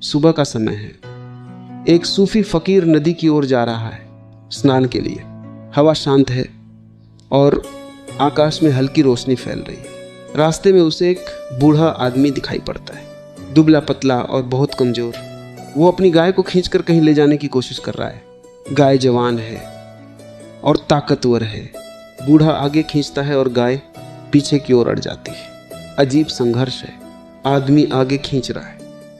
सुबह का समय है। एक सूफी फकीर नदी की ओर जा रहा है स्नान के लिए। हवा शांत है और आकाश में हल्की रोशनी फैल रही है। रास्ते में उसे एक बूढ़ा आदमी दिखाई पड़ता है, दुबला पतला और बहुत कमजोर। वो अपनी गाय को खींचकर कहीं ले जाने की कोशिश कर रहा है। गाय जवान है और ताकतवर है। बूढ़ा आगे खींचता है और गाय पीछे की ओर अड़ जाती है। अजीब संघर्ष है। आदमी आगे खींच रहा है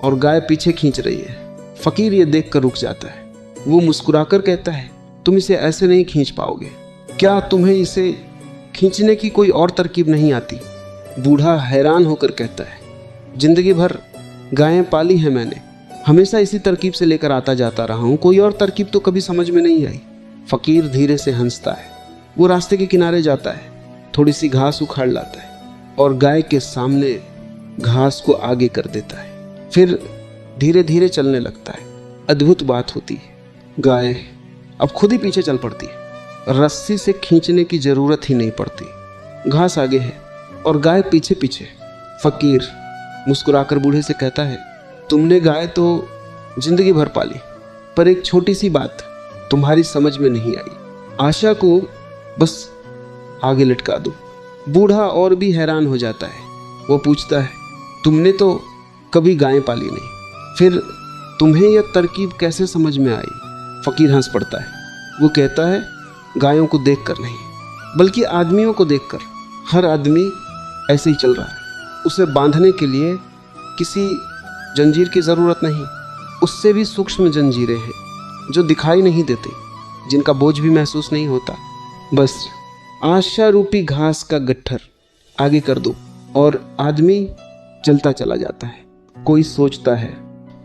और गाय पीछे खींच रही है। फकीर ये देखकर रुक जाता है। वो मुस्कुराकर कहता है, तुम इसे ऐसे नहीं खींच पाओगे। क्या तुम्हें इसे खींचने की कोई और तरकीब नहीं आती? बूढ़ा हैरान होकर कहता है, जिंदगी भर गायें पाली हैं मैंने, हमेशा इसी तरकीब से लेकर आता जाता रहा हूँ, कोई और तरकीब तो कभी समझ में नहीं आई। फकीर धीरे से हंसता है। वो रास्ते के किनारे जाता है, थोड़ी सी घास उखाड़ लाता है और गाय के सामने घास को आगे कर देता है। फिर धीरे धीरे चलने लगता है। अद्भुत बात होती है, गाय अब खुद ही पीछे चल पड़ती है। रस्सी से खींचने की जरूरत ही नहीं पड़ती। घास आगे है और गाय पीछे पीछे। फकीर मुस्कुराकर बूढ़े से कहता है, तुमने गाय तो जिंदगी भर पाली, पर एक छोटी सी बात तुम्हारी समझ में नहीं आई। आशा को बस आगे लटका दो। बूढ़ा और भी हैरान हो जाता है। वो पूछता है, तुमने तो कभी गायें पाली नहीं, फिर तुम्हें यह तरकीब कैसे समझ में आई? फकीर हंस पड़ता है। वो कहता है, गायों को देखकर नहीं, बल्कि आदमियों को देखकर। हर आदमी ऐसे ही चल रहा है। उसे बांधने के लिए किसी जंजीर की ज़रूरत नहीं। उससे भी सूक्ष्म जंजीरें हैं जो दिखाई नहीं देती, जिनका बोझ भी महसूस नहीं होता। बस आशा रूपी घास का गट्ठर आगे कर दो और आदमी चलता चला जाता है। कोई सोचता है,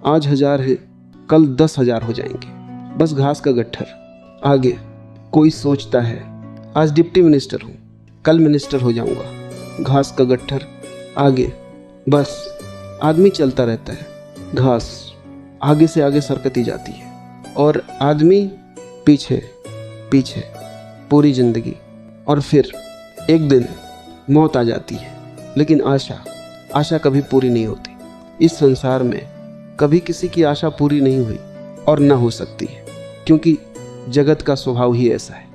आज 1000 है, कल 10,000 हो जाएंगे। बस घास का गट्ठर आगे। कोई सोचता है, आज डिप्टी मिनिस्टर हूँ, कल मिनिस्टर हो जाऊँगा। घास का गट्ठर आगे। बस आदमी चलता रहता है। घास आगे से आगे सरकती जाती है और आदमी पीछे पीछे पूरी जिंदगी। और फिर एक दिन मौत आ जाती है। लेकिन आशा कभी पूरी नहीं होती। इस संसार में कभी किसी की आशा पूरी नहीं हुई और ना हो सकती है, क्योंकि जगत का स्वभाव ही ऐसा है।